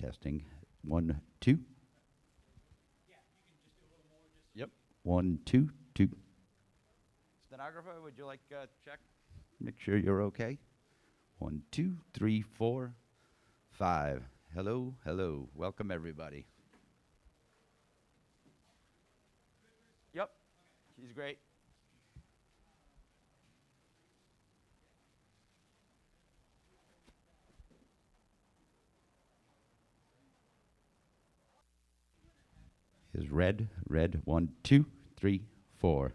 Testing. 1, 2. Yep. 1, 2, 2. Stenographer, would you like check? Make sure you're okay. 1, 2, 3, 4, 5. Hello, hello. Welcome, everybody. Yep. She's great. Is red, red. 1, 2, 3, 4.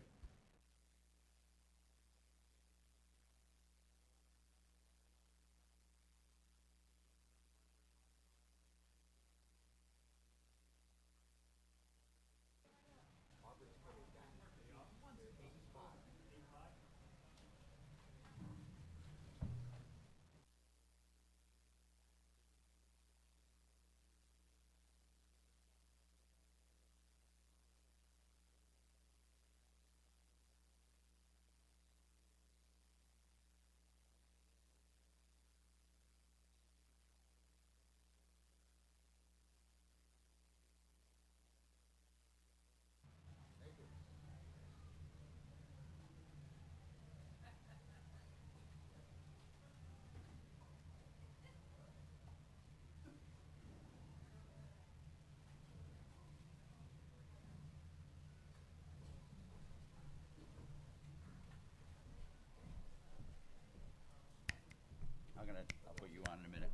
I'll put you on in a minute.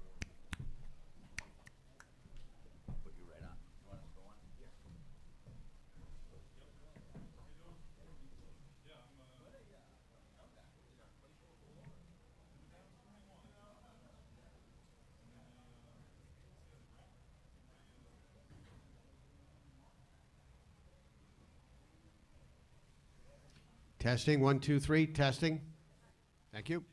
I'll put you right on. You want us to go on? Testing, 1, 2, 3, testing. Thank you.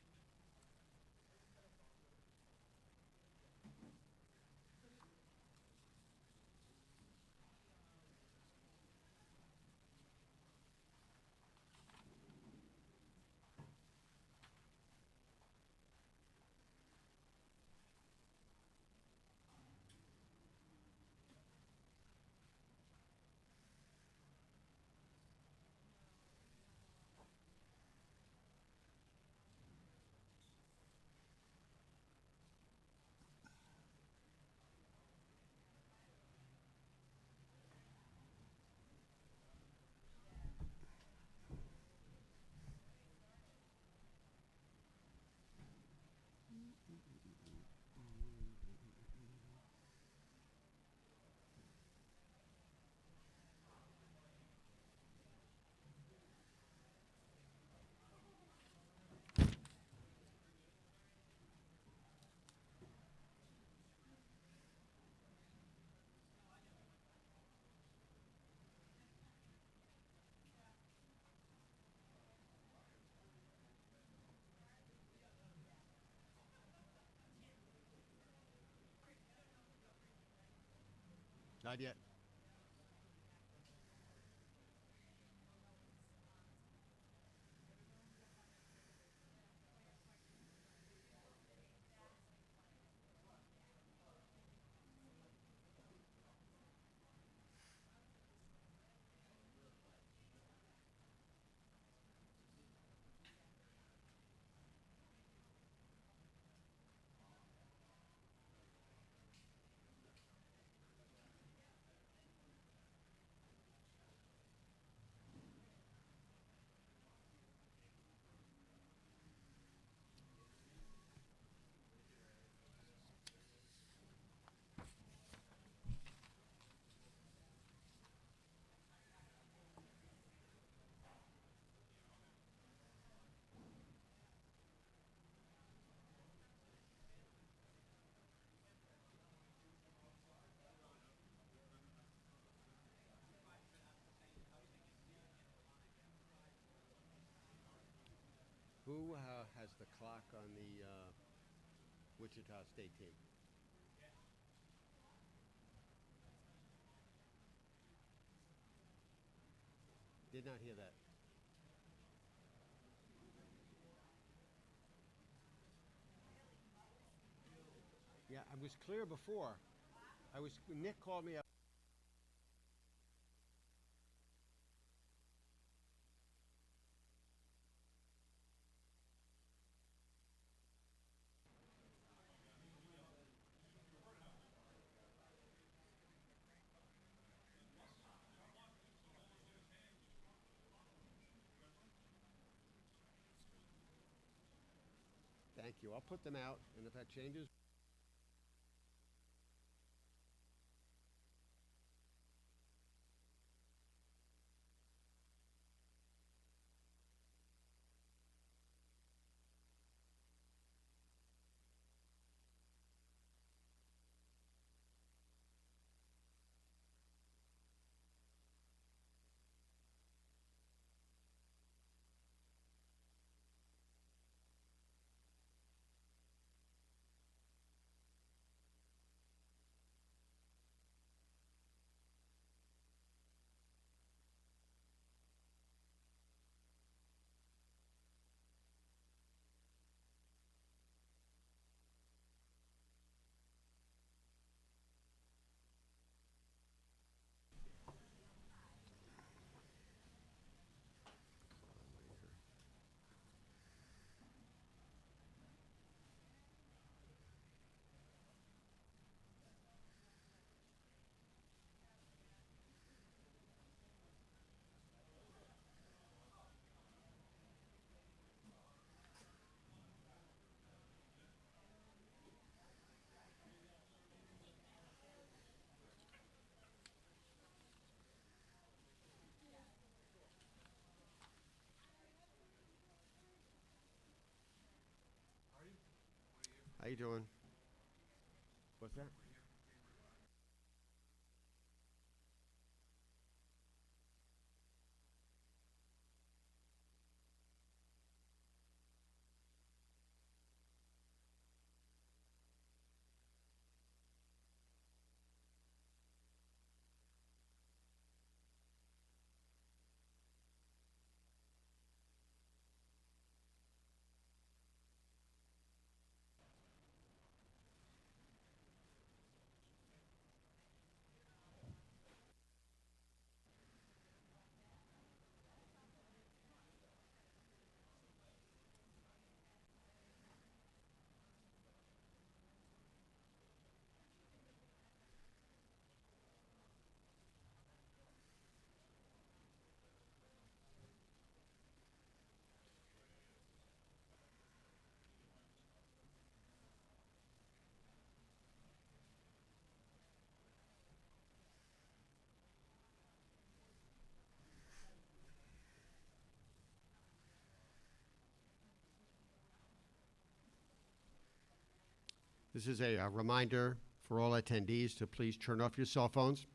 Not yet. Who has the clock on the Wichita State team? Did not hear that. Yeah, I was clear before. Nick called me up. Thank you. I'll put them out, and if that changes. How you doing? What's that? This is a reminder for all attendees to please turn off your cell phones.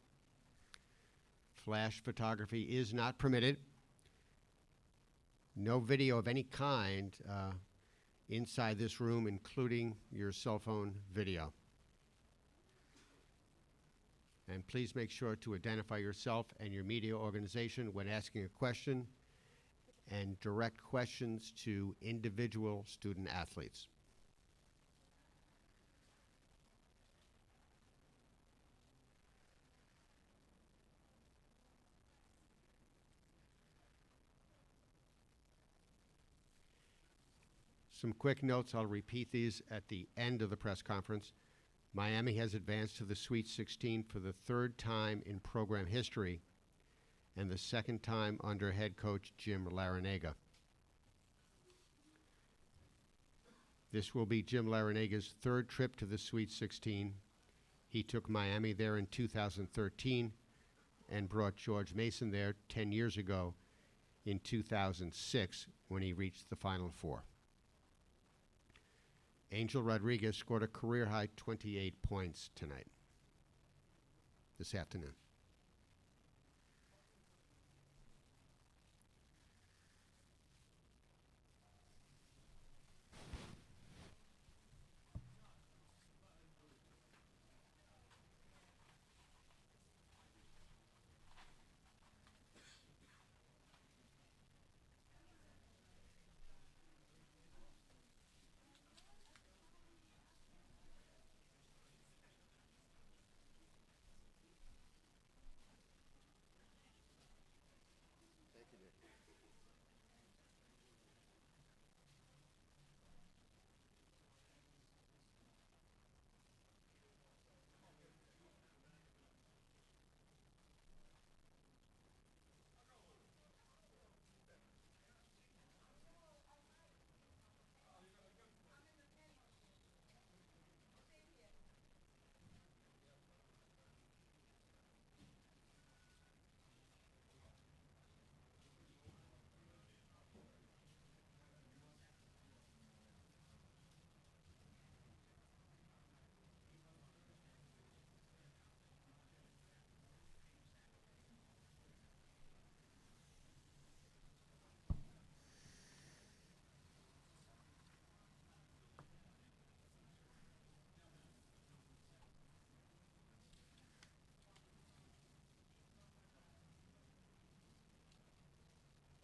Flash photography is not permitted. No video of any kind inside this room, including your cell phone video. And please make sure to identify yourself and your media organization when asking a question, and direct questions to individual student athletes. Some quick notes, I'll repeat these at the end of the press conference. Miami has advanced to the Sweet 16 for the third time in program history and the second time under head coach Jim Larranaga. This will be Jim Larranaga's third trip to the Sweet 16. He took Miami there in 2013 and brought George Mason there 10 years ago in 2006 when he reached the Final Four. Angel Rodriguez scored a career-high 28 points tonight, this afternoon.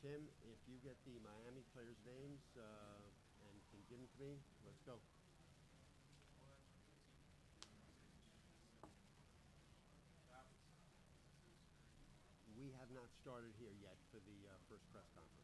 Tim, if you get the Miami players' names and can give them to me, let's go. We have not started here yet for the first press conference.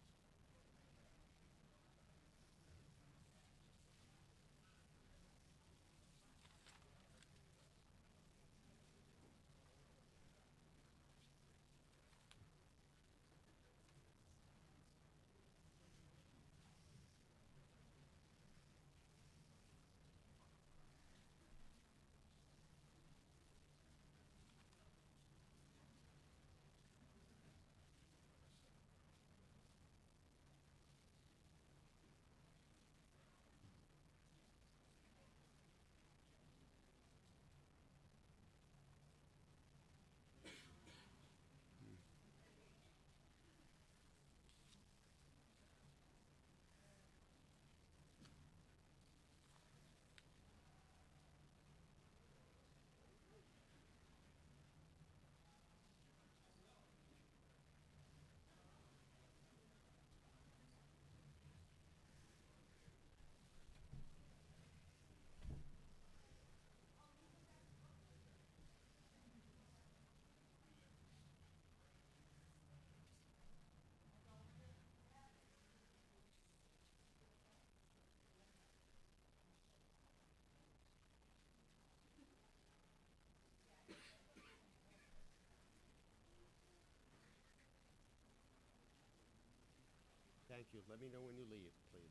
Thank you. Let me know when you leave, please.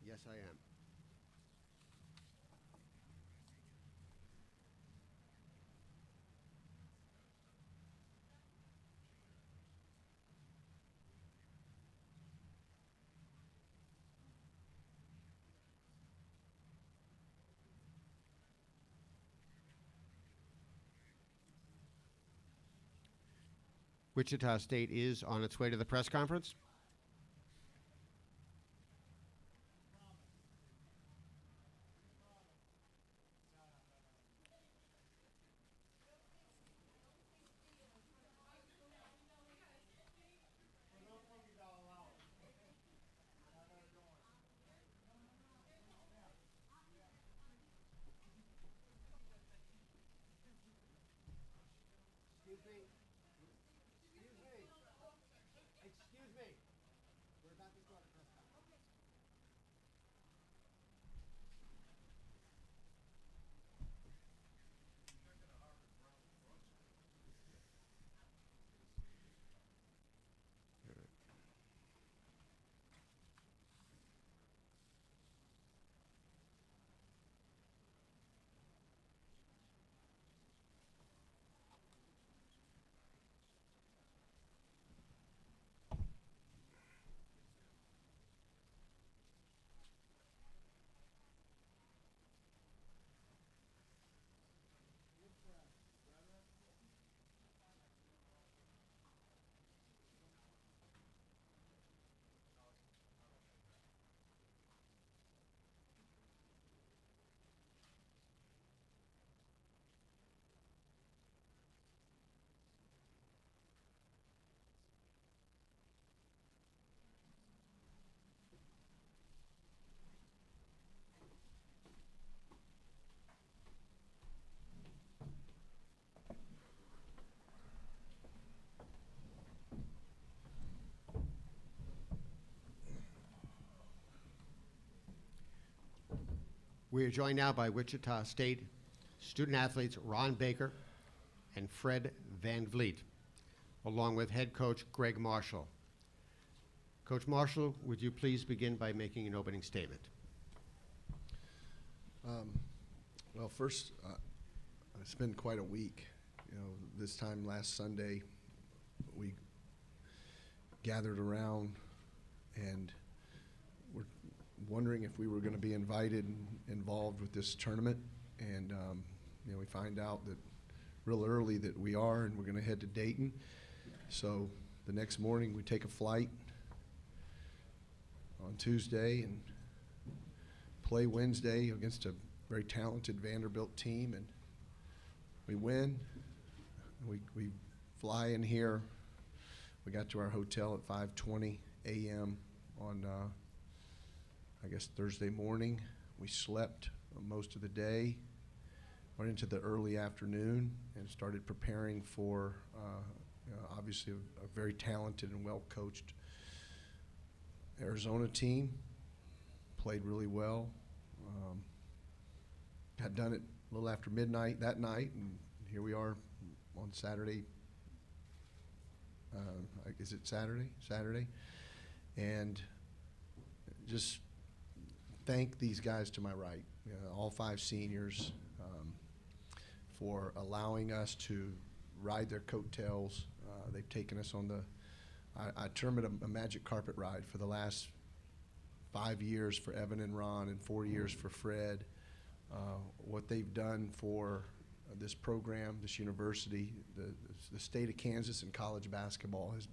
Yes, I am. Wichita State is on its way to the press conference. Excuse me. Excuse me. Excuse me. We're about to start a press conference. We are joined now by Wichita State student athletes Ron Baker and Fred Van Vliet, along with head coach Greg Marshall. Coach Marshall, would you please begin by making an opening statement? Well, first, it's been quite a week. You know, this time last Sunday, we gathered around and were wondering if we were going to be invited and involved with this tournament. And, we find out that real early that we are, and we're going to head to Dayton. So the next morning we take a flight on Tuesday and play Wednesday against a very talented Vanderbilt team, and we win. We fly in here. We got to our hotel at 5:20 a.m. on, I guess, Thursday morning. We slept most of the day, went into the early afternoon, and started preparing for, obviously, a very talented and well-coached Arizona team. Played really well. Had done it a little after midnight that night, and here we are on Saturday. Is it Saturday? Saturday. And just thank these guys to my right, all 5 seniors, for allowing us to ride their coattails. They've taken us on the, I term it a magic carpet ride for the last 5 years for Evan and Ron and 4 years for Fred. What they've done for this program, this university, the state of Kansas and college basketball it's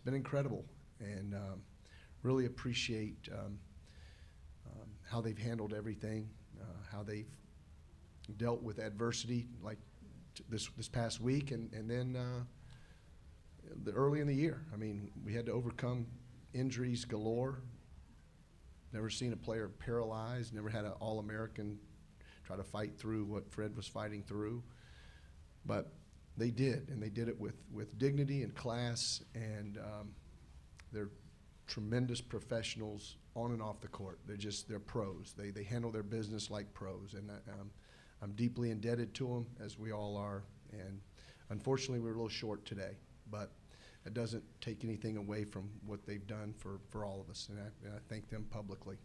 been incredible, and really appreciate how they've handled everything, how they've dealt with adversity like this past week, and then early in the year. I mean, we had to overcome injuries galore. Never seen a player paralyzed, never had an All-American try to fight through what Fred was fighting through. But they did, and they did it with dignity and class, and they're tremendous professionals on and off the court. They're pros. They handle their business like pros, and I'm deeply indebted to them, as we all are. And unfortunately, we're a little short today, but it doesn't take anything away from what they've done for all of us, and I thank them publicly.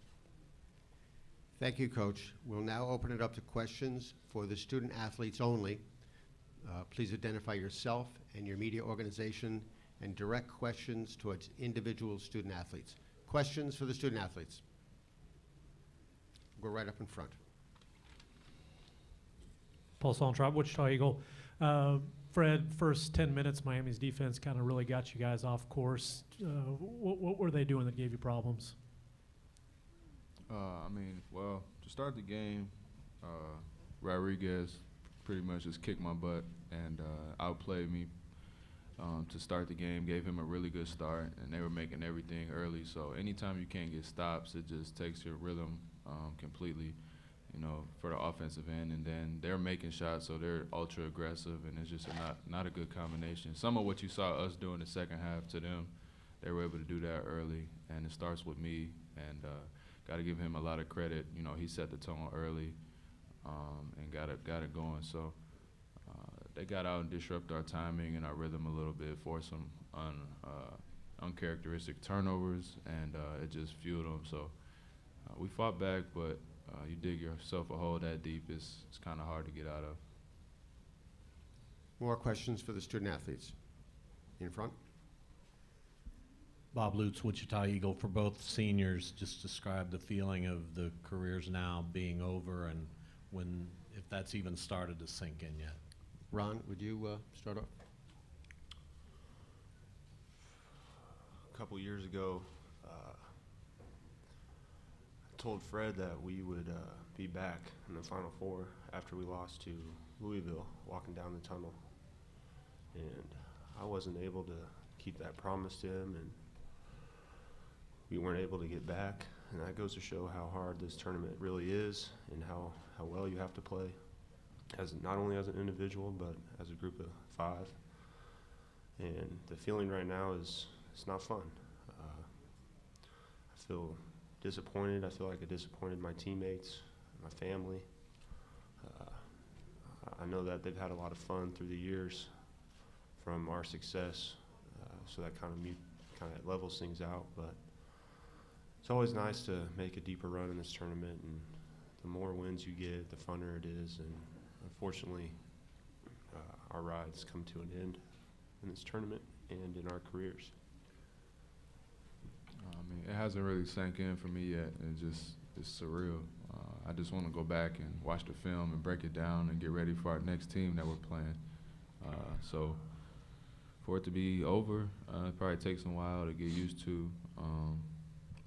Thank you, Coach. We'll now open it up to questions for the student athletes only. Please identify yourself and your media organization and direct questions towards individual student athletes. Questions for the student athletes? Go right up in front. Paul Sallentrop, Wichita Eagle. Fred, first 10 minutes, Miami's defense kind of really got you guys off course. What were they doing that gave you problems? Well, to start the game, Rodriguez pretty much just kicked my butt and outplayed me to start the game, gave him a really good start, and they were making everything early. So anytime you can't get stops, it just takes your rhythm completely, for the offensive end. And then they're making shots, so they're ultra aggressive, and it's just not a good combination. Some of what you saw us do in the second half to them, they were able to do that early, and it starts with me, and got to give him a lot of credit. He set the tone early and got it going. So they got out and disrupted our timing and our rhythm a little bit, forced some uncharacteristic turnovers, and it just fueled them. So we fought back, but you dig yourself a hole that deep, it's kind of hard to get out of. More questions for the student athletes. In front. Bob Lutz, Wichita Eagle. For both seniors, just describe the feeling of the careers now being over, and if that's even started to sink in yet. Ron, would you start off? A couple years ago, I told Fred that we would be back in the Final Four after we lost to Louisville, walking down the tunnel. And I wasn't able to keep that promise to him, and we weren't able to get back. And that goes to show how hard this tournament really is, and how well you have to play, not only as an individual, but as a group of 5. And the feeling right now is it's not fun. I feel disappointed. I feel like I disappointed my teammates, my family. I know that they've had a lot of fun through the years from our success, so that kind of levels things out. But it's always nice to make a deeper run in this tournament, and the more wins you get, the funner it is. And unfortunately, our rides come to an end in this tournament and in our careers. It hasn't really sank in for me yet. It's surreal. I just want to go back and watch the film and break it down and get ready for our next team that we're playing. So for it to be over, it probably takes a while to get used to.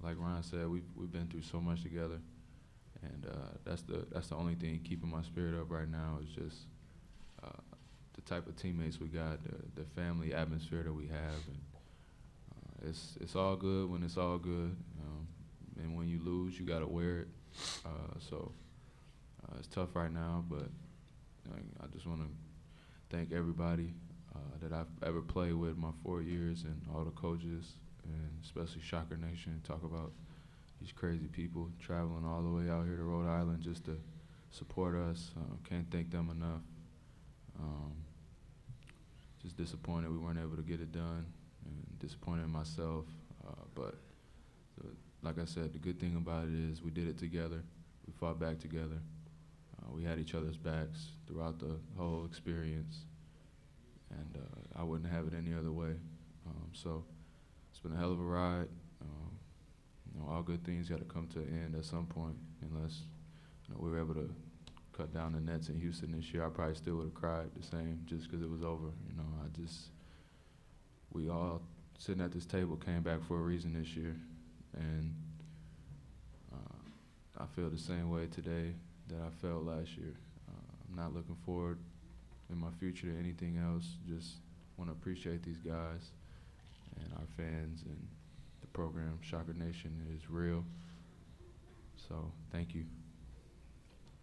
Like Ryan said, we've been through so much together, and that's the only thing keeping my spirit up right now is just the type of teammates we got, the family atmosphere that we have, and it's all good when it's all good, and when you lose, you got to wear it. So it's tough right now, but I just want to thank everybody that I've ever played with my 4 years, and all the coaches, and especially Shocker Nation. Talk about these crazy people traveling all the way out here to Rhode Island just to support us. Can't thank them enough. Just disappointed we weren't able to get it done, and disappointed in myself. But like I said, the good thing about it is we did it together. We fought back together. We had each other's backs throughout the whole experience, and I wouldn't have it any other way. So it's been a hell of a ride. All good things got to come to an end at some point, unless we were able to cut down the nets in Houston this year. I probably still would have cried the same just because it was over. We all sitting at this table came back for a reason this year, and I feel the same way today that I felt last year. I'm not looking forward in my future to anything else. Just want to appreciate these guys and our fans, and the program. Shocker Nation is real. So thank you.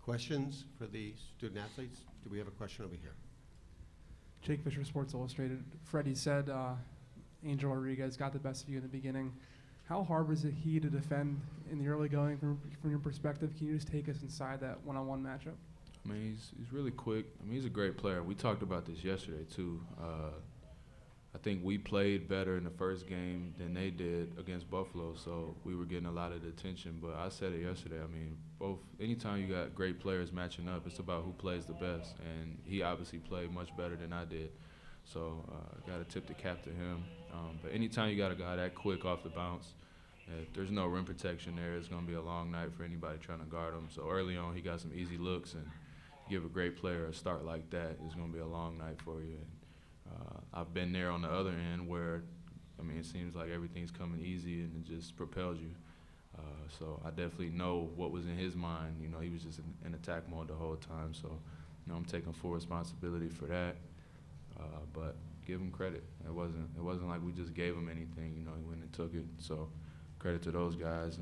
Questions for the student athletes? Do we have a question over here? Jake Fisher, Sports Illustrated. Freddie said Angel Rodriguez got the best of you in the beginning. How hard was it to defend in the early going from your perspective? Can you just take us inside that one-on-one matchup? I mean, he's really quick. I mean, he's a great player. We talked about this yesterday, too. I think we played better in the first game than they did against Buffalo, so we were getting a lot of the attention. But I said it yesterday. I mean, anytime you got great players matching up, it's about who plays the best. And he obviously played much better than I did. So got to tip the cap to him. But anytime you got a guy that quick off the bounce, if there's no rim protection there, it's going to be a long night for anybody trying to guard him. So early on, he got some easy looks, and give a great player a start like that, it's going to be a long night for you. And I've been there on the other end where, I mean, it seems like everything's coming easy and it just propels you. So I definitely know what was in his mind. He was just in attack mode the whole time. So, I'm taking full responsibility for that. But give him credit. It wasn't like we just gave him anything. He went and took it. So credit to those guys.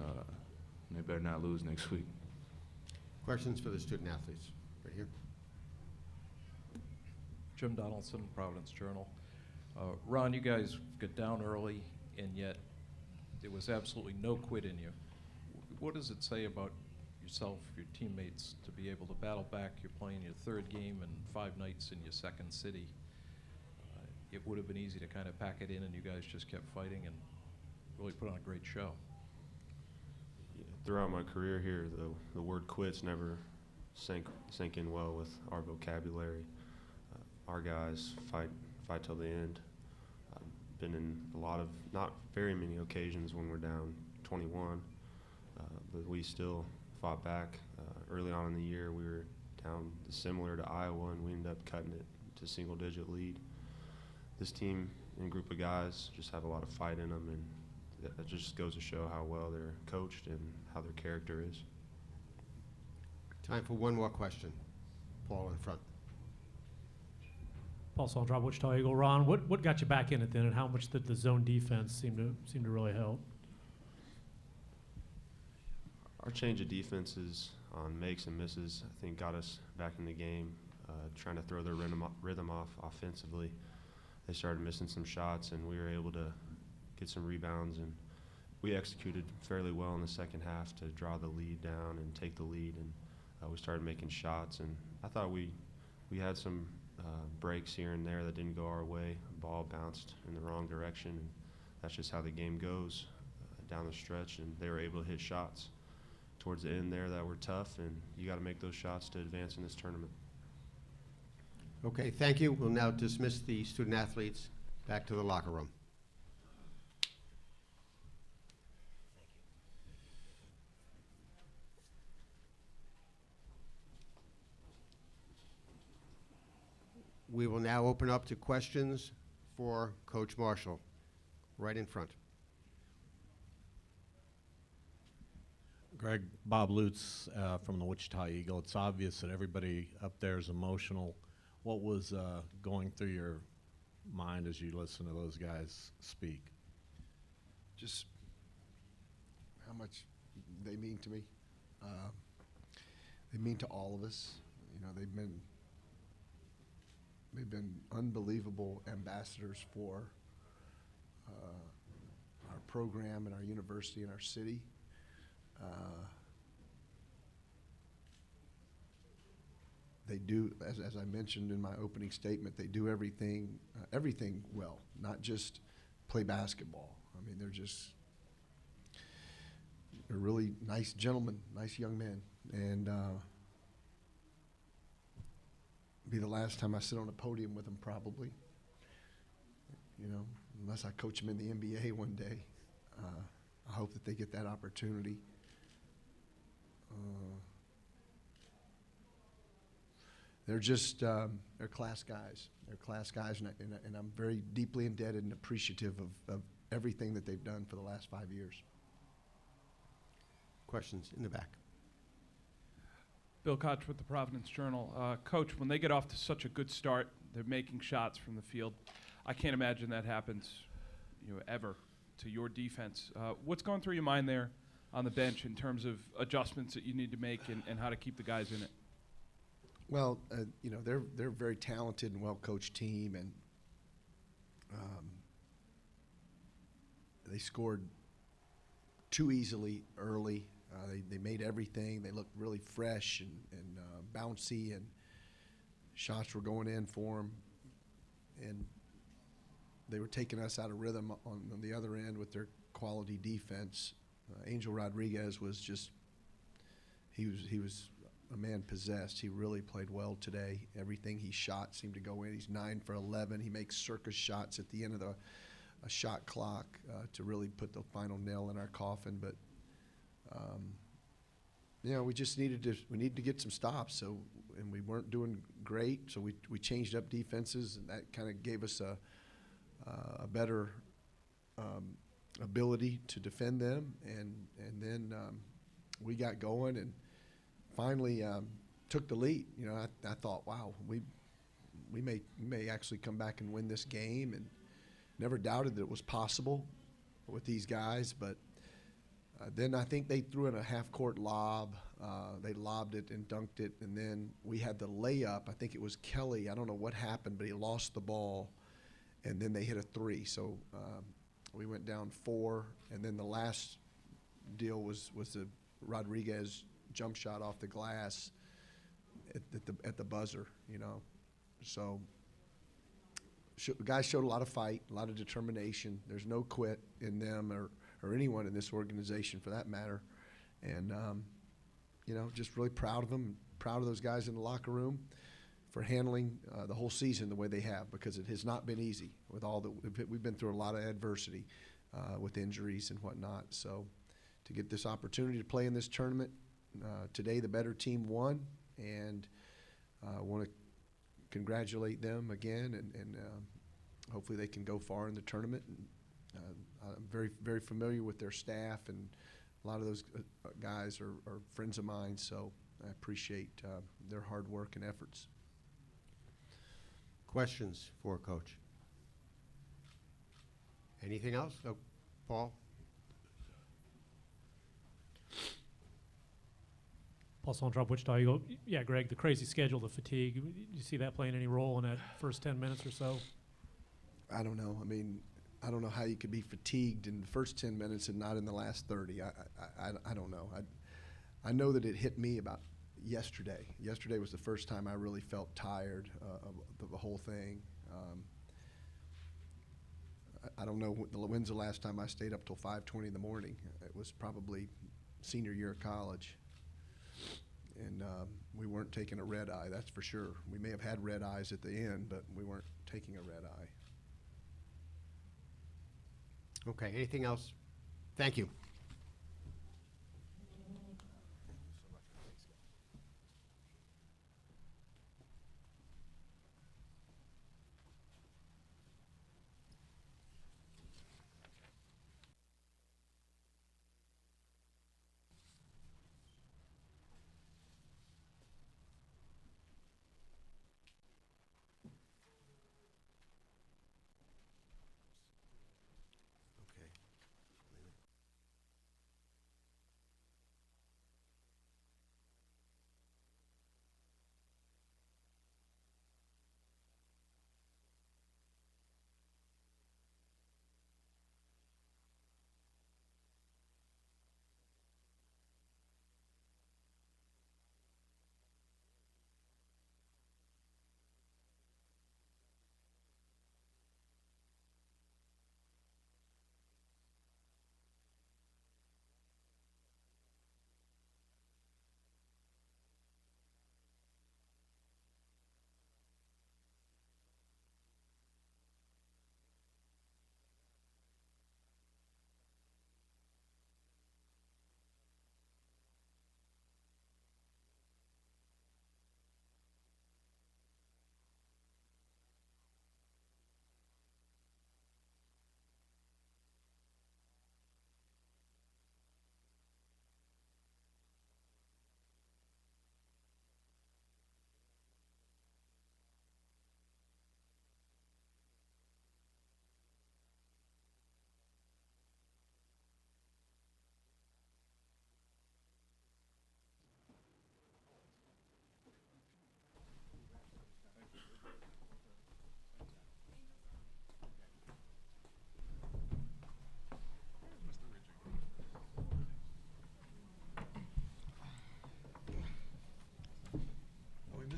They better not lose next week. Questions for the student athletes? Right here. Jim Donaldson, Providence Journal. Ron, you guys got down early, and yet there was absolutely no quit in you. What does it say about yourself, your teammates, to be able to battle back? You're playing your third game in 5 nights in your second city. It would have been easy to kind of pack it in, and you guys just kept fighting and really put on a great show. Yeah, throughout my career here, the word quits never sank in well with our vocabulary. Our guys fight till the end. I've been in a lot of, not very many occasions when we're down 21, but we still fought back. Early on in the year, we were down similar to Iowa, and we ended up cutting it to single-digit lead. This team and group of guys just have a lot of fight in them, and that just goes to show how well they're coached and how their character is. Time for one more question. Paul in front. Paul Sondrop, Wichita Eagle. Ron, what got you back in it then, and how much did the zone defense seem to really help? Our change of defenses on makes and misses, I think, got us back in the game, trying to throw their rhythm off offensively. They started missing some shots, and we were able to get some rebounds, and we executed fairly well in the second half to draw the lead down and take the lead, and we started making shots, and I thought we had some breaks here and there that didn't go our way. The ball bounced in the wrong direction, and that's just how the game goes down the stretch, and they were able to hit shots towards the end there that were tough, and you got to make those shots to advance in this tournament. Okay, thank you. We'll now dismiss the student athletes back to the locker room. We will now open up to questions for Coach Marshall. Right in front. Greg, Bob Lutz from the Wichita Eagle. It's obvious that everybody up there is emotional. What was going through your mind as you listen to those guys speak? Just how much they mean to me. They mean to all of us. You know, they've been unbelievable ambassadors for our program and our university and our city. They do, as I mentioned in my opening statement, they do everything well, not just play basketball. I mean, they're really nice gentlemen, nice young men, and be the last time I sit on a podium with them probably. You know, unless I coach them in the NBA one day. I hope that they get that opportunity. They're just, they're class guys. They're class guys, and I'm very deeply indebted and appreciative of everything that they've done for the last 5 years. Questions in the back. Bill Koch with the Providence Journal. Coach, when they get off to such a good start, they're making shots from the field. I can't imagine that happens, ever to your defense. What's going through your mind there on the bench in terms of adjustments that you need to make and how to keep the guys in it? Well, they're a very talented and well-coached team, and they scored too easily early. They made everything. They looked really fresh and bouncy, and shots were going in for them. And they were taking us out of rhythm on the other end with their quality defense. Angel Rodriguez was just he was a man possessed. He really played well today. Everything he shot seemed to go in. He's 9 for 11. He makes circus shots at the end of a shot clock to really put the final nail in our coffin. But we just needed to get some stops. So, and we weren't doing great. So we changed up defenses, and that kind of gave us a better ability to defend them. And then we got going and finally took the lead. I thought, wow, we may actually come back and win this game, and never doubted that it was possible with these guys. But then I think they threw in a half-court lob. They lobbed it and dunked it, and then we had the layup. I think it was Kelly. I don't know what happened, but he lost the ball, and then they hit a three. So we went down 4, and then the last deal was the Rodriguez jump shot off the glass at the buzzer. So guys showed a lot of fight, a lot of determination. There's no quit in them or anyone in this organization for that matter. And just really proud of them, proud of those guys in the locker room for handling the whole season the way they have, because it has not been easy with we've been through a lot of adversity with injuries and whatnot. So to get this opportunity to play in this tournament, today the better team won, and I want to congratulate them again, and hopefully they can go far in the tournament. And I'm very, very familiar with their staff, and a lot of those guys are friends of mine, so I appreciate their hard work and efforts. Questions for Coach? Anything else? Oh, Paul? Paul Sontrop, Wichita Eagle. Yeah, Greg, the crazy schedule, the fatigue, do you see that playing any role in that first 10 minutes or so? I don't know. I mean, I don't know how you could be fatigued in the first 10 minutes and not in the last 30. I don't know. I know that it hit me about yesterday. Yesterday was the first time I really felt tired of the whole thing. I don't know when's the last time I stayed up till 5:20 in the morning. It was probably senior year of college. And we weren't taking a red eye, that's for sure. We may have had red eyes at the end, but we weren't taking a red eye. Okay, anything else? Thank you.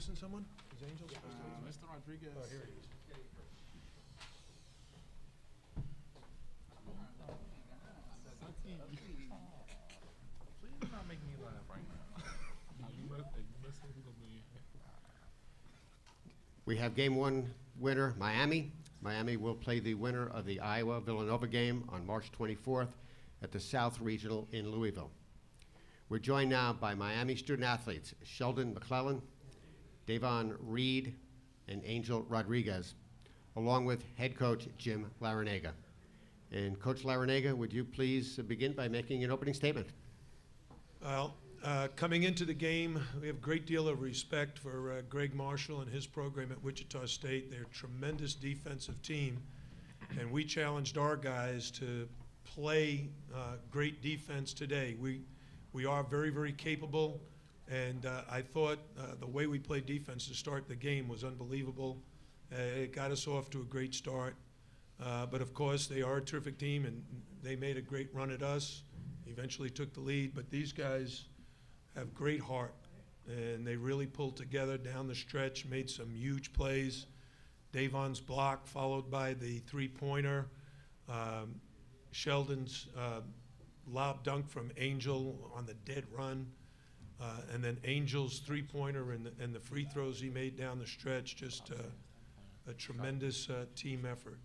missing someone? Is Angel supposed to be? Mr. Rodriguez. Oh, here he is. Please not make me laugh right now. We have game one winner, Miami. Miami will play the winner of the Iowa-Villanova game on March 24th at the South Regional in Louisville. We're joined now by Miami student athletes, Sheldon McClellan, Davon Reed, and Angel Rodriguez, along with head coach Jim Larranaga. And Coach Larranaga, would you please begin by making an opening statement? Well, coming into the game, we have a great deal of respect for Greg Marshall and his program at Wichita State. They're a tremendous defensive team, and we challenged our guys to play great defense today. We are very, very capable, and I thought the way we played defense to start the game was unbelievable. It got us off to a great start. But of course, they are a terrific team, and they made a great run at us. Eventually took the lead, but these guys have great heart, and they really pulled together down the stretch, made some huge plays. Davon's block followed by the three-pointer. Sheldon's lob dunk from Angel on the dead run. And then Angel's three-pointer and the free throws he made down the stretch, just a tremendous team effort.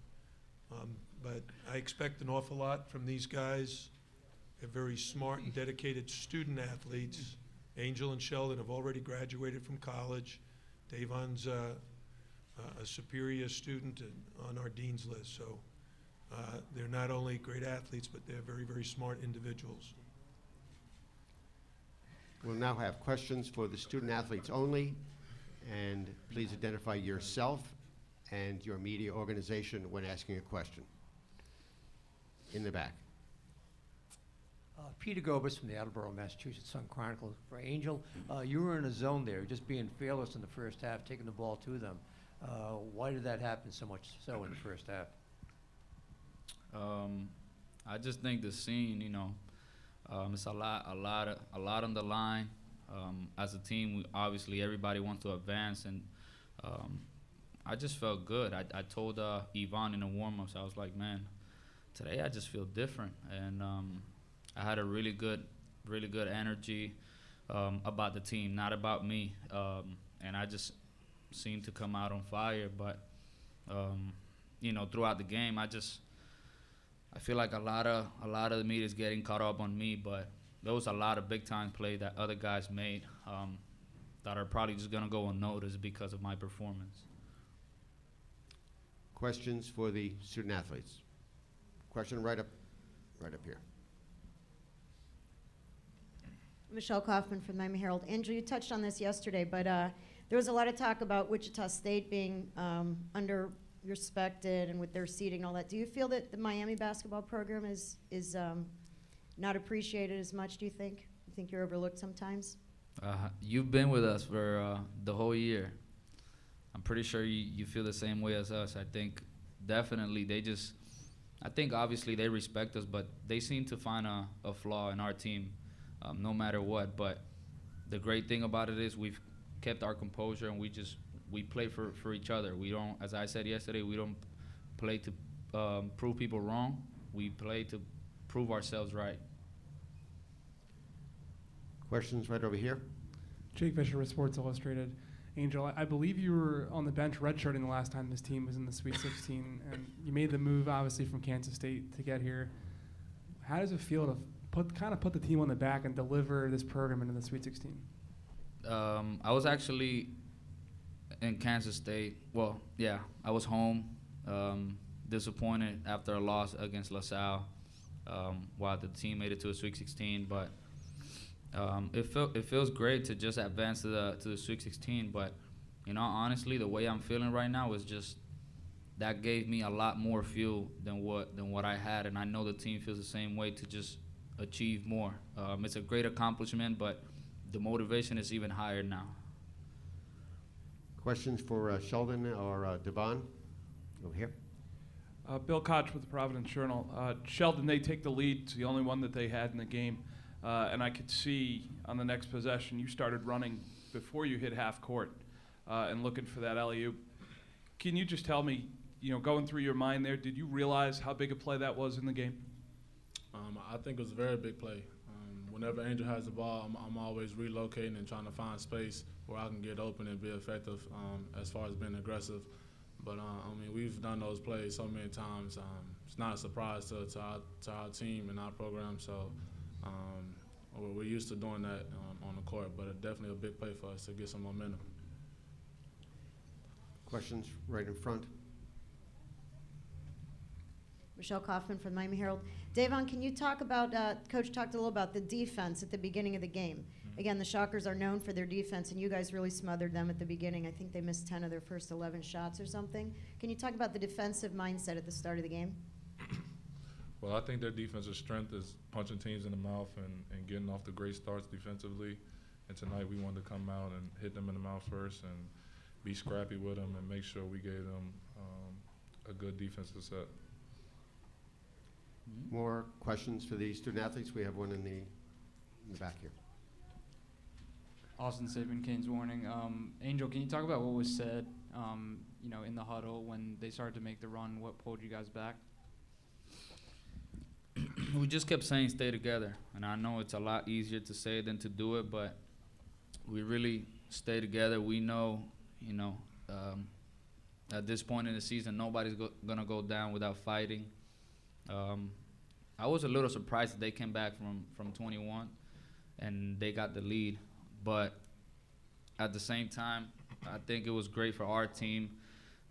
But I expect an awful lot from these guys. They're very smart and dedicated student athletes. Angel and Sheldon have already graduated from college. Davon's a superior student on our dean's list. So they're not only great athletes, but they're very, very smart individuals. We'll now have questions for the student athletes only. And please identify yourself and your media organization when asking a question. In the back. Peter Gobus from the Attleboro, Massachusetts Sun Chronicle. For Angel, you were in a zone there, just being fearless in the first half, taking the ball to them. Why did that happen so much so in the first half? I just think the scene, you know, it's a lot on the line. As a team, obviously everybody wants to advance, and I just felt good. I told Yvonne in the warm-ups, I was like, man, today I just feel different, and I had a really good energy about the team, not about me, and I just seemed to come out on fire. But you know, throughout the game, I feel like a lot of the media is getting caught up on me, but there was a lot of big time play that other guys made that are probably just gonna go unnoticed because of my performance. Questions for the student athletes? Question right up here. Michelle Kaufman from the Miami Herald. Andrew, you touched on this yesterday, but there was a lot of talk about Wichita State being under-respected and with their seeding and all that. Do you feel that the Miami basketball program is not appreciated as much, do you think? You think you're overlooked sometimes? You've been with us for the whole year. I'm pretty sure you feel the same way as us. I think definitely I think obviously they respect us, but they seem to find a flaw in our team no matter what. But the great thing about it is we've kept our composure, and we play for each other. We don't, as I said yesterday, we don't play to prove people wrong. We play to prove ourselves right. Questions right over here. Jake Fisher with Sports Illustrated. Angel, I believe you were on the bench redshirting the last time this team was in the Sweet 16, and you made the move, obviously, from Kansas State to get here. How does it feel to put the team on the back and deliver this program into the Sweet 16? I was actually in Kansas State. Well, yeah, I was home, disappointed after a loss against LaSalle, while the team made it to a Sweet 16. But it feels great to just advance to the Sweet 16. But you know, honestly, the way I'm feeling right now is just that gave me a lot more fuel than what I had, and I know the team feels the same way to just achieve more. It's a great accomplishment, but the motivation is even higher now. Questions for Sheldon or Devon? Over here. Bill Koch with the Providence Journal. Sheldon, they take the lead. It's the only one that they had in the game. And I could see on the next possession you started running before you hit half court. and looking for that alley-oop. Can you just tell me, going through your mind there, did you realize how big a play that was in the game? I think it was a very big play. Whenever Angel has the ball, I'm always relocating and trying to find space where I can get open and be effective as far as being aggressive. But, we've done those plays so many times. It's not a surprise to our team and our program, so we're used to doing that on the court, but it's definitely a big play for us to get some momentum. Questions right in front. Michelle Kaufman from Miami Herald. Davon, can you talk about, Coach talked a little about the defense at the beginning of the game. Again, the Shockers are known for their defense, and you guys really smothered them at the beginning. I think they missed 10 of their first 11 shots or something. Can you talk about the defensive mindset at the start of the game? Well, I think their defensive strength is punching teams in the mouth and getting off the great starts defensively. And tonight we wanted to come out and hit them in the mouth first and be scrappy with them and make sure we gave them a good defensive set. More questions for the student athletes? We have one in the back here. Austin Saban, Canes Warning. Angel, can you talk about what was said, in the huddle when they started to make the run? What pulled you guys back? We just kept saying stay together, and I know it's a lot easier to say than to do it, but we really stay together. We know, at this point in the season, nobody's gonna go down without fighting. I was a little surprised that they came back from 21 and they got the lead, but at the same time, I think it was great for our team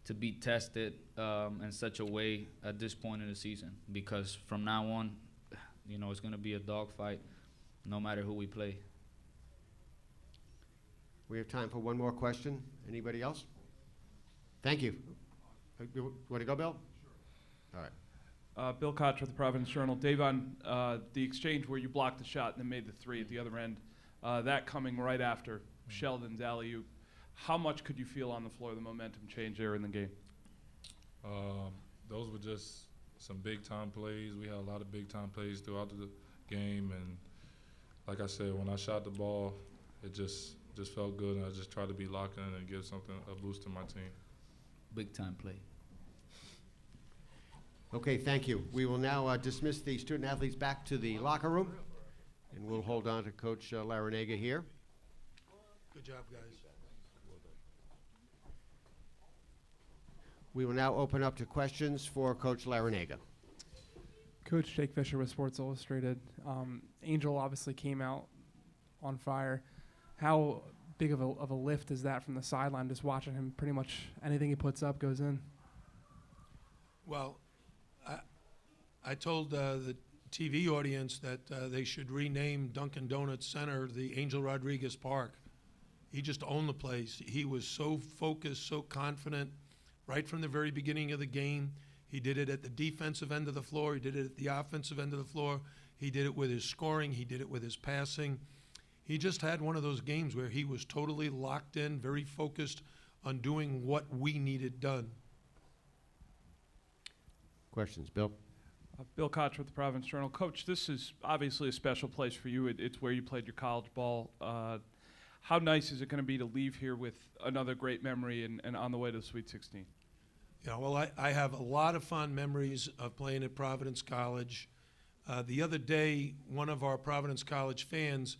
to be tested in such a way at this point in the season, because from now on, it's going to be a dogfight no matter who we play. We have time for one more question. Anybody else? Thank you. You want to go, Bill? Sure. All right. Bill Koch with the Providence Journal. Davon, the exchange where you blocked the shot and then made the three at the other end, that coming right after Sheldon's alley-oop, how much could you feel on the floor the momentum change there in the game? Those were just some big-time plays. We had a lot of big-time plays throughout the game, and like I said, when I shot the ball, it just felt good, and I just tried to be locked in and give a boost to my team. Big-time play. Okay, thank you. We will now dismiss the student athletes back to the locker room, and we'll hold on to Coach Larranaga here. Good job, guys. We will now open up to questions for Coach Larranaga. Coach Jake Fisher with Sports Illustrated. Angel obviously came out on fire. How big of a lift is that from the sideline, just watching him pretty much anything he puts up goes in? Well, I told the TV audience that they should rename Dunkin' Donuts Center the Angel Rodriguez Park. He just owned the place. He was so focused, so confident right from the very beginning of the game. He did it at the defensive end of the floor. He did it at the offensive end of the floor. He did it with his scoring. He did it with his passing. He just had one of those games where he was totally locked in, very focused on doing what we needed done. Questions, Bill? Bill Koch with the Providence Journal. Coach, this is obviously a special place for you. It's where you played your college ball. How nice is it going to be to leave here with another great memory and on the way to the Sweet 16? Yeah, well, I have a lot of fond memories of playing at Providence College. The other day, one of our Providence College fans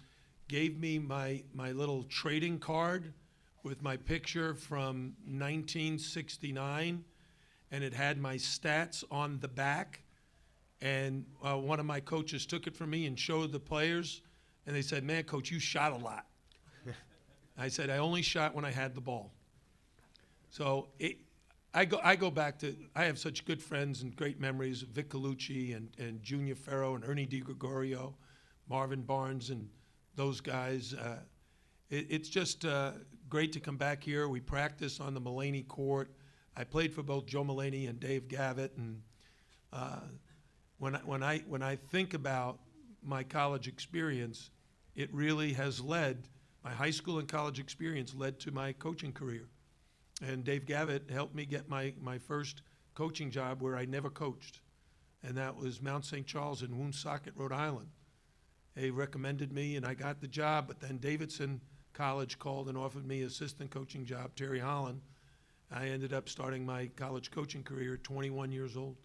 gave me my little trading card with my picture from 1969, and it had my stats on the back. And one of my coaches took it from me and showed the players, and they said, "Man, Coach, you shot a lot." I said, "I only shot when I had the ball." So I go back to, I have such good friends and great memories of Vic Colucci and Junior Ferro and Ernie DiGregorio, Marvin Barnes and those guys. It's just great to come back here. We practice on the Mulaney court. I played for both Joe Mulaney and Dave Gavitt, and when I think about my college experience, it really has led, my high school and college experience led to my coaching career. And Dave Gavitt helped me get my first coaching job where I never coached, and that was Mount St. Charles in Woonsocket, Rhode Island. They recommended me, and I got the job, but then Davidson college called and offered me assistant coaching job, Terry Holland. I ended up starting my college coaching career at 21 years old.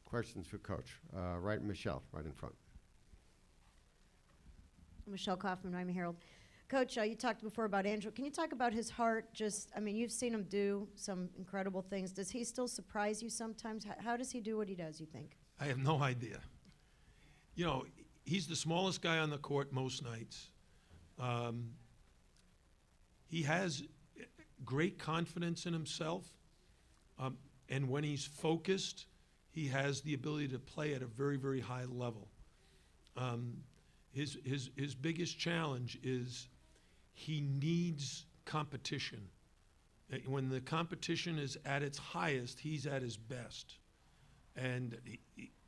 Questions for Coach. Right, Michelle, right in front. Michelle Kaufman, Miami Herald. Coach, you talked before about Andrew. Can you talk about his heart? You've seen him do some incredible things. Does he still surprise you sometimes? How does he do what he does, you think? I have no idea. You know, he's the smallest guy on the court most nights. He has great confidence in himself. And when he's focused, he has the ability to play at a very, very high level. His biggest challenge is he needs competition. When the competition is at its highest, he's at his best. And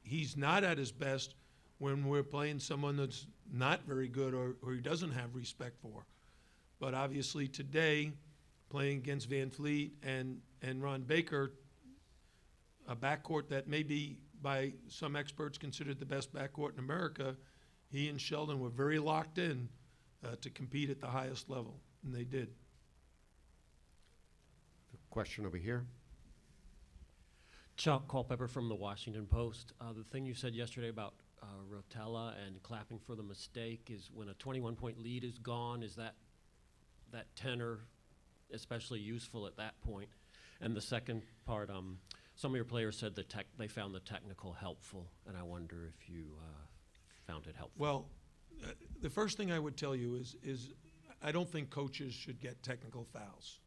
he's not at his best when we're playing someone that's not very good or he doesn't have respect for. But obviously today, playing against Van Fleet and Ron Baker, a backcourt that may be by some experts considered the best backcourt in America, he and Sheldon were very locked in to compete at the highest level, and they did. Question over here. Chuck Culpepper from the Washington Post. The thing you said yesterday about Rotella and clapping for the mistake is when a 21-point lead is gone, is that tenor especially useful at that point? And the second part, some of your players said they found the technical helpful, and I wonder if you found it helpful. Well, the first thing I would tell you is I don't think coaches should get technical fouls.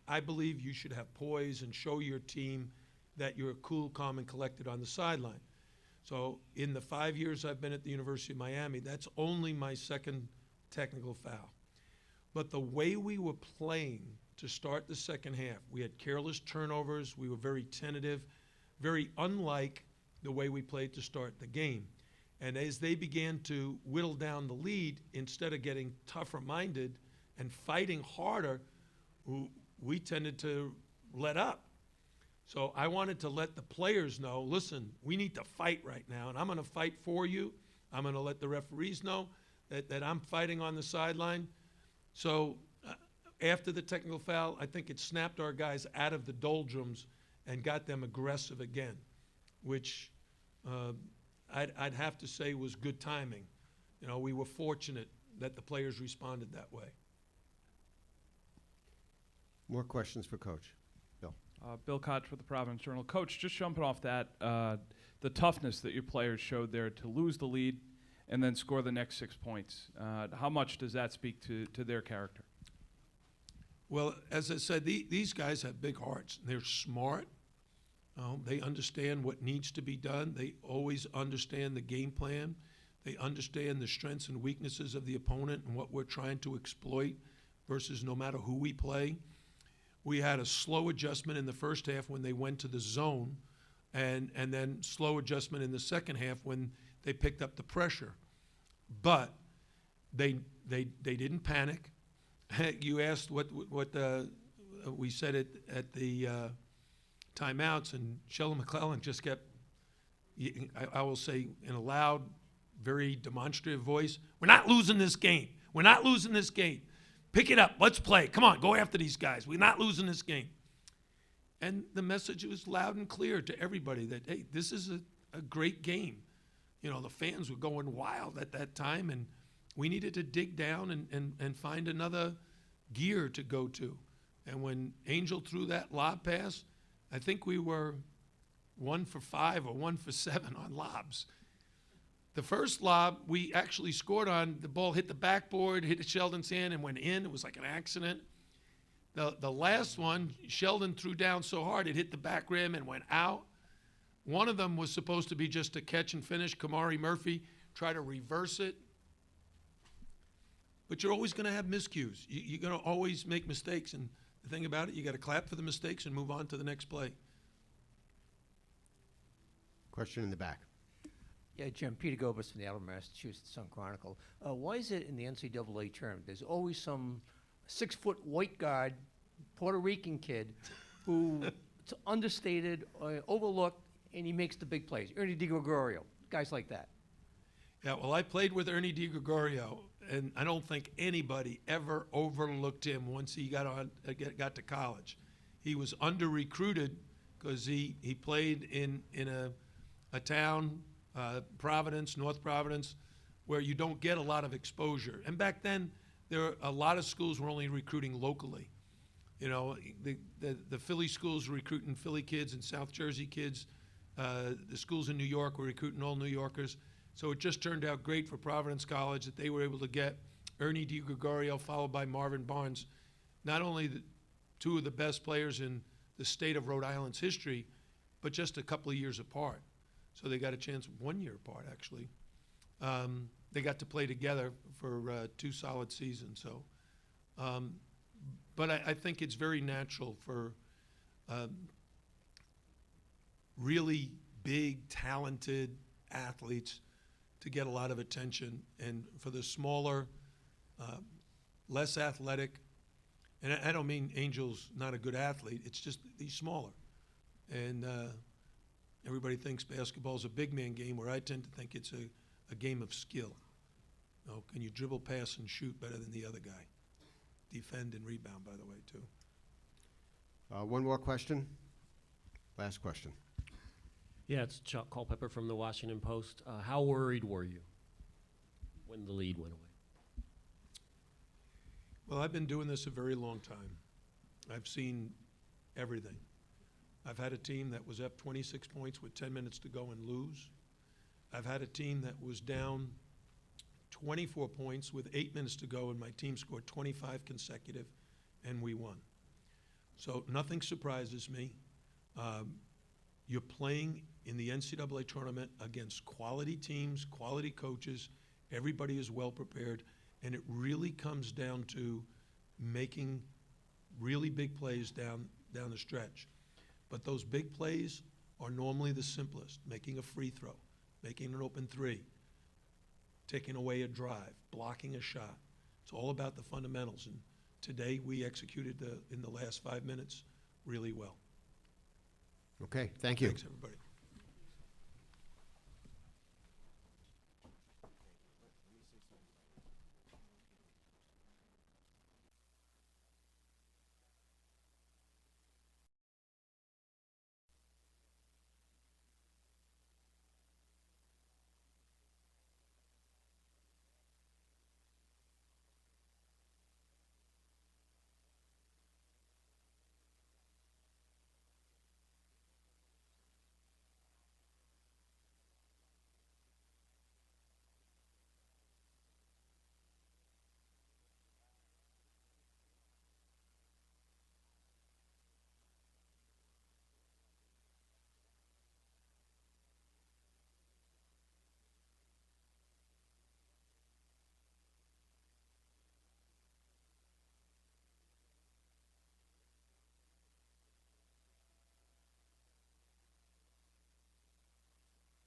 I believe you should have poise and show your team that you're cool, calm, and collected on the sideline. So in the 5 years I've been at the University of Miami, that's only my second technical foul. But the way we were playing to start the second half, we had careless turnovers, we were very tentative, very unlike the way we played to start the game. And as they began to whittle down the lead, instead of getting tougher-minded and fighting harder, we tended to let up. So I wanted to let the players know, listen, we need to fight right now, and I'm going to fight for you. I'm going to let the referees know that I'm fighting on the sideline. So after the technical foul, I think it snapped our guys out of the doldrums and got them aggressive again, which I'd have to say was good timing. You know, we were fortunate that the players responded that way. More questions for Coach. Bill. Bill Koch with the Providence Journal. Coach, just jumping off that, the toughness that your players showed there to lose the lead and then score the next 6 points, how much does that speak to their character? Well, as I said, these guys have big hearts. They're smart. They understand what needs to be done. They always understand the game plan. They understand the strengths and weaknesses of the opponent and what we're trying to exploit versus no matter who we play. We had a slow adjustment in the first half when they went to the zone, and then slow adjustment in the second half when they picked up the pressure. But they didn't panic. You asked what we said at the timeouts, and Sheldon McClellan just kept, I will say in a loud, very demonstrative voice, we're not losing this game. We're not losing this game. Pick it up. Let's play. Come on, go after these guys. We're not losing this game. And the message was loud and clear to everybody that, hey, this is a great game. You know, the fans were going wild at that time, and we needed to dig down and find another gear to go to. And when Angel threw that lob pass, I think we were 1 for 5 or 1 for 7 on lobs. The first lob we actually scored on, the ball hit the backboard, hit Sheldon's hand and went in. It was like an accident. The last one, Sheldon threw down so hard it hit the back rim and went out. One of them was supposed to be just a catch and finish. Kamari Murphy tried to reverse it. But you're always going to have miscues. You're going to always make mistakes. And the thing about it, you got to clap for the mistakes and move on to the next play. Question in the back. Yeah, Jim, Peter Gobus from the Alabama, Massachusetts Sun Chronicle. Why is it in the NCAA tournament there's always some 6-foot white guard, Puerto Rican kid, who it's understated, overlooked, and he makes the big plays? Ernie DiGregorio, guys like that. Yeah, well, I played with Ernie DiGregorio, and I don't think anybody ever overlooked him once he got to college. He was under-recruited because he played in a town, Providence, North Providence, where you don't get a lot of exposure. And back then, a lot of schools were only recruiting locally. You know, the Philly schools were recruiting Philly kids and South Jersey kids. The schools in New York were recruiting all New Yorkers. So it just turned out great for Providence College that they were able to get Ernie DiGregorio followed by Marvin Barnes, not only two of the best players in the state of Rhode Island's history, but just a couple of years apart. So they got a chance 1 year apart, actually. They got to play together for 2 solid seasons. So, but I think it's very natural for really big, talented athletes to get a lot of attention, and for the smaller, less athletic, and I don't mean Angel's not a good athlete, it's just he's smaller. And everybody thinks basketball's a big man game, where I tend to think it's a game of skill. You know, can you dribble, pass, and shoot better than the other guy? Defend and rebound, by the way, too. One more question. Last question. Yeah, it's Chuck Culpepper from the Washington Post. How worried were you when the lead went away? Well, I've been doing this a very long time. I've seen everything. I've had a team that was up 26 points with 10 minutes to go and lose. I've had a team that was down 24 points with 8 minutes to go, and my team scored 25 consecutive, and we won. So nothing surprises me. You're playing in the NCAA tournament against quality teams, quality coaches. Everybody is well prepared, and it really comes down to making really big plays down the stretch. But those big plays are normally the simplest: making a free throw, making an open three, taking away a drive, blocking a shot. It's all about the fundamentals, and today we executed in the last 5 minutes really well. Okay, thank you. Thanks, everybody.